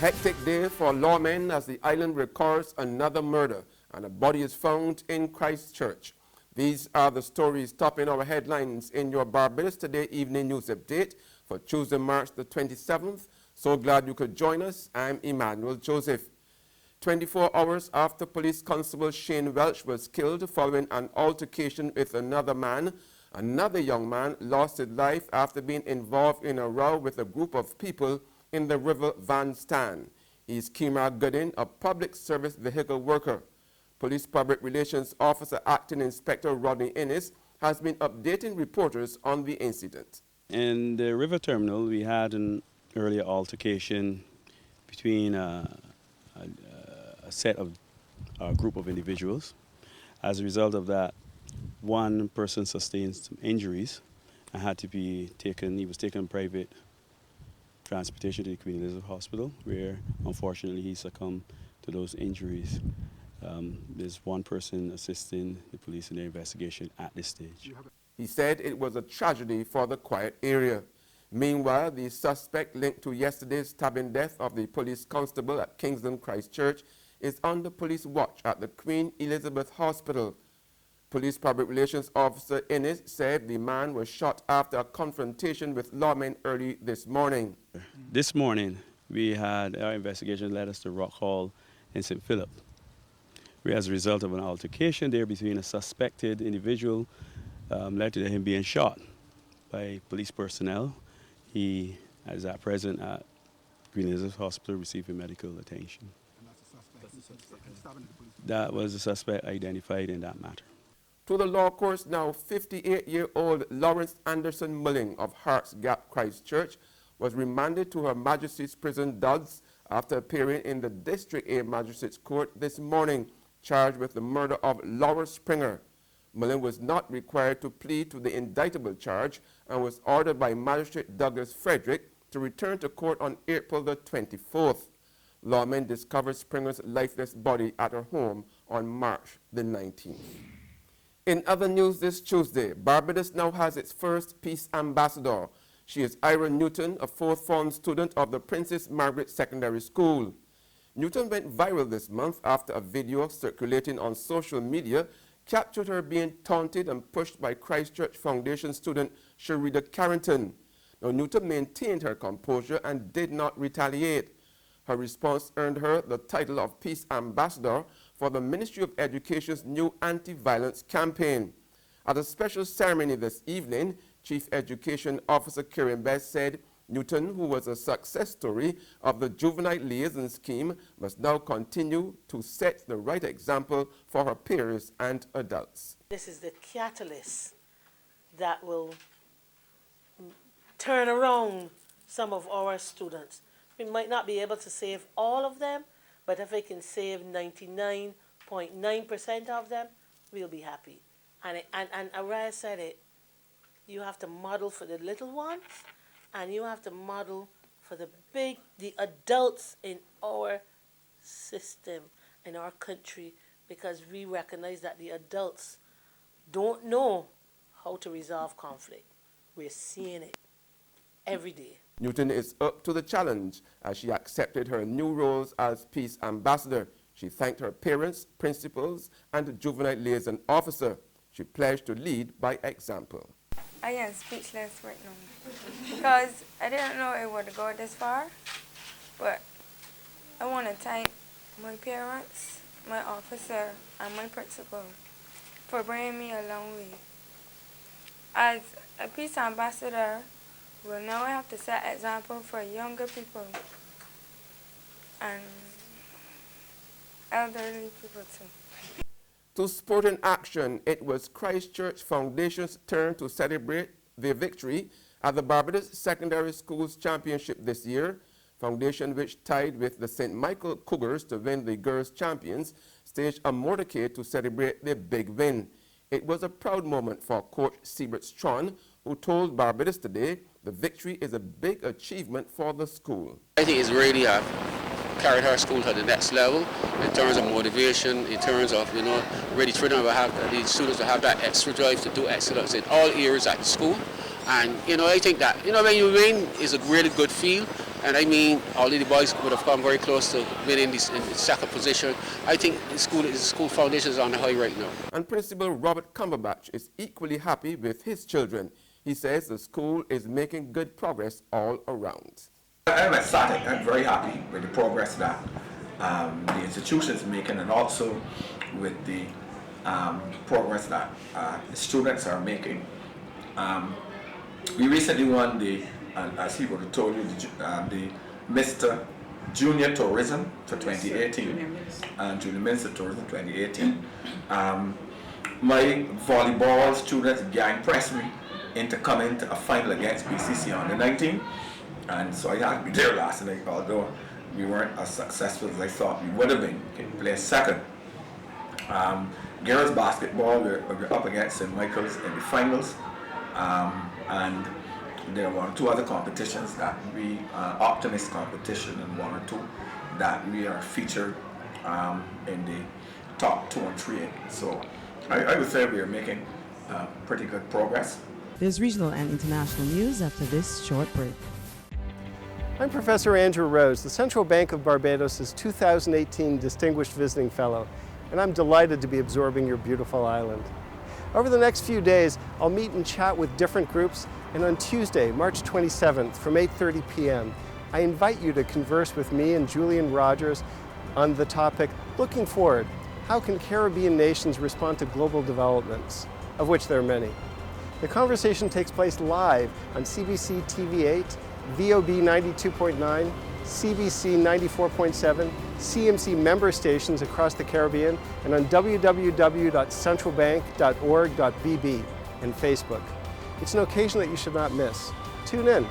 hectic day for lawmen as the island records another murder and a body is found in Christchurch. These are the stories topping our headlines in your Barbados Today evening news update for Tuesday, March the 27th. So glad you could join us. I'm Emmanuel Joseph. 24 hours after Police Constable Shane Welch was killed following an altercation with another man, another young man lost his life after being involved in a row with a group of people in the River Van Stan. He's Kima Goodin, a public service vehicle worker. Police Public Relations Officer Acting Inspector Rodney Innes has been updating reporters on the incident. In the river terminal, we had an earlier altercation between a group of individuals. As a result of that, one person sustained some injuries and had to be taken. He was taken private transportation to the Queen Elizabeth Hospital, where unfortunately he succumbed to those injuries. There's one person assisting the police in their investigation at this stage. He said it was a tragedy for the quiet area. Meanwhile, the suspect linked to yesterday's stabbing death of the police constable at Kingston Christchurch is under police watch at the Queen Elizabeth Hospital. Police Public Relations Officer Innes said the man was shot after a confrontation with lawmen early this morning. This morning, we had our investigation led us to Rock Hall in St. Philip, where as a result of an altercation there between a suspected individual led to him being shot by police personnel. He is at present at Queen Elizabeth Hospital receiving medical attention. And that's the suspect. That was the suspect identified in that matter. To the law course now, 58-year-old Lawrence Anderson Mulling of Harts Gap Christchurch was remanded to Her Majesty's Prison Dodds after appearing in the District A Magistrates Court this morning, charged with the murder of Laura Springer. Mulling was not required to plead to the indictable charge and was ordered by Magistrate Douglas Frederick to return to court on April the 24th. Lawmen discovered Springer's lifeless body at her home on March the 19th. In other news this Tuesday, Barbados now has its first peace ambassador. She is Ira Newton, a fourth form student of the Princess Margaret Secondary School. Newton went viral this month after a video circulating on social media captured her being taunted and pushed by Christchurch Foundation student Sharida Carrington. Now, Newton maintained her composure and did not retaliate. Her response earned her the title of Peace Ambassador for the Ministry of Education's new anti-violence campaign. At a special ceremony this evening, Chief Education Officer Kieran Best said Newton, who was a success story of the Juvenile Liaison Scheme, must now continue to set the right example for her peers and adults. This is the catalyst that will turn around some of our students. We might not be able to save all of them, but if we can save 99.9% of them, we'll be happy. And Araya said it, you have to model for the little ones, and you have to model for the adults in our system, in our country, because we recognize that the adults don't know how to resolve conflict. We're seeing it every day. Newton is up to the challenge as she accepted her new roles as Peace Ambassador. She thanked her parents, principals, and the Juvenile Liaison Officer. She pledged to lead by example. I am speechless right now because I didn't know it would go this far, but I want to thank my parents, my officer, and my principal for bringing me a long way. As a peace ambassador, well, now I have to set example for younger people and elderly people too. To sport in action, it was Christchurch Foundation's turn to celebrate their victory at the Barbados Secondary Schools Championship this year. Foundation, which tied with the St. Michael Cougars to win the Girls' Champions, staged a motorcade to celebrate their big win. It was a proud moment for Coach Siebert Strawn, who told Barbados Today the victory is a big achievement for the school. I think it's really carried our school to the next level in terms of motivation, in terms of, really trying to have these students to have that extra drive to do excellence in all areas at the school. And, I think that, when you win, it's a really good feel. And I mean, although the boys would have come very close to winning this in the second position, I think the school foundation is on the high right now. And Principal Robert Cumberbatch is equally happy with his children. He says the school is making good progress all around. I'm ecstatic. I'm very happy with the progress that the institution is making, and also with the progress that the students are making. We recently won the, as he would have told you, the Mr. Junior Tourism for 2018, and Junior Minister Tourism 2018. My volleyball students gang pressed me into coming to a final against BCC on the 19th, and so I had to be there last night, although we weren't as successful as I thought we would have been. We placed second. Girls basketball, we're up against St. Michael's in the finals, and there were 2 other competitions that we, Optimist competition and 1 or 2, that we are featured in the top 2 and 3. So I would say we are making pretty good progress. There's regional and international news after this short break. I'm Professor Andrew Rose, the Central Bank of Barbados' 2018 Distinguished Visiting Fellow, and I'm delighted to be absorbing your beautiful island. Over the next few days, I'll meet and chat with different groups, and on Tuesday, March 27th from 8:30 p.m., I invite you to converse with me and Julian Rogers on the topic, Looking Forward, How Can Caribbean Nations Respond to Global Developments, of which there are many. The conversation takes place live on CBC TV8, VOB 92.9, CBC 94.7, CMC member stations across the Caribbean, and on www.centralbank.org.bb and Facebook. It's an occasion that you should not miss. Tune in.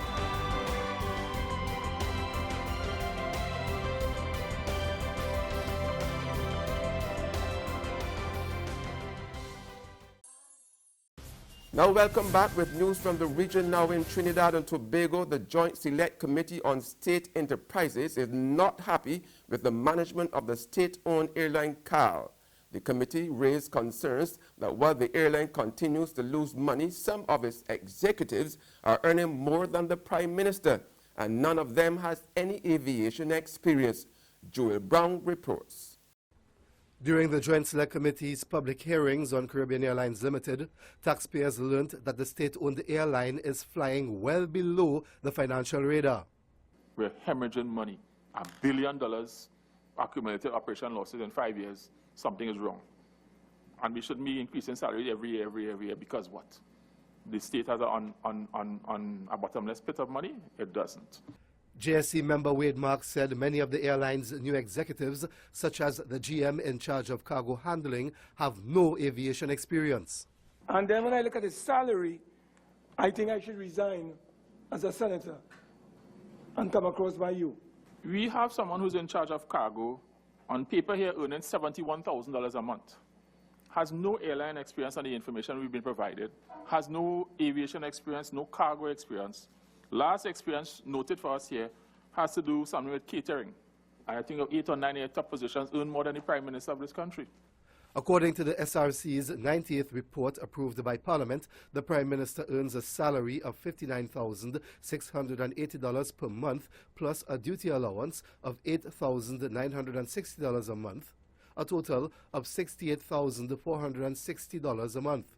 Now welcome back with news from the region. Now in Trinidad and Tobago, the Joint Select Committee on State Enterprises is not happy with the management of the state-owned airline CAL. The committee raised concerns that while the airline continues to lose money, some of its executives are earning more than the Prime Minister, and none of them has any aviation experience. Joel Brown reports. During the Joint Select Committee's public hearings on Caribbean Airlines Limited, taxpayers learned that the state-owned airline is flying well below the financial radar. We're hemorrhaging money. $1 billion accumulated operation losses in 5 years. Something is wrong. And we shouldn't be increasing salary every year, because what? The state has a bottomless pit of money? It doesn't. JSC member Wade Marks said many of the airline's new executives, such as the GM in charge of cargo handling, have no aviation experience. And then when I look at his salary, I think I should resign as a senator and come across by you. We have someone who's in charge of cargo, on paper here earning $71,000 a month, has no airline experience on the information we've been provided, has no aviation experience, no cargo experience. Last experience noted for us here has to do something with catering. I think 8 or 9 top positions earn more than the Prime Minister of this country. According to the SRC's 90th report approved by Parliament, the Prime Minister earns a salary of $59,680 per month, plus a duty allowance of $8,960 a month, a total of $68,460 a month.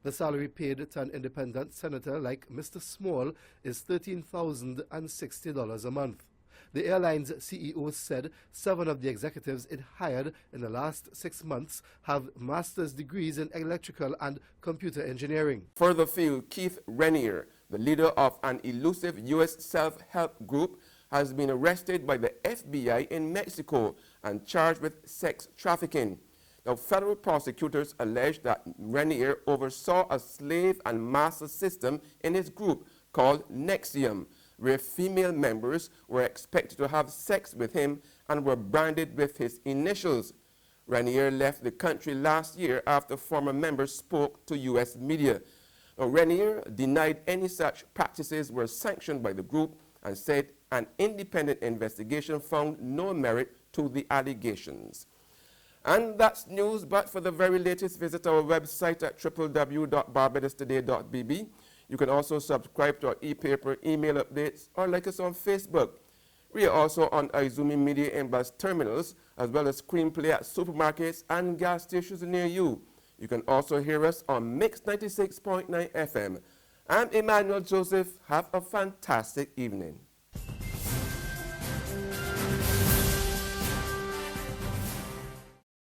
The salary paid to an independent senator like Mr. Small is $13,060 a month. The airline's CEO said 7 of the executives it hired in the last 6 months have master's degrees in electrical and computer engineering. Further afield, Keith Renier, the leader of an elusive U.S. self-help group, has been arrested by the FBI in Mexico and charged with sex trafficking. Now, federal prosecutors allege that Renier oversaw a slave and master system in his group called Nexium, where female members were expected to have sex with him and were branded with his initials. Renier left the country last year after former members spoke to U.S. media. Now, Renier denied any such practices were sanctioned by the group and said an independent investigation found no merit to the allegations. And that's news, but for the very latest, visit our website at www.barbadostoday.bb. You can also subscribe to our e-paper, email updates, or like us on Facebook. We are also on Izumi Media in bus terminals, as well as screenplay at supermarkets and gas stations near you. You can also hear us on Mix 96.9 FM. I'm Emmanuel Joseph. Have a fantastic evening.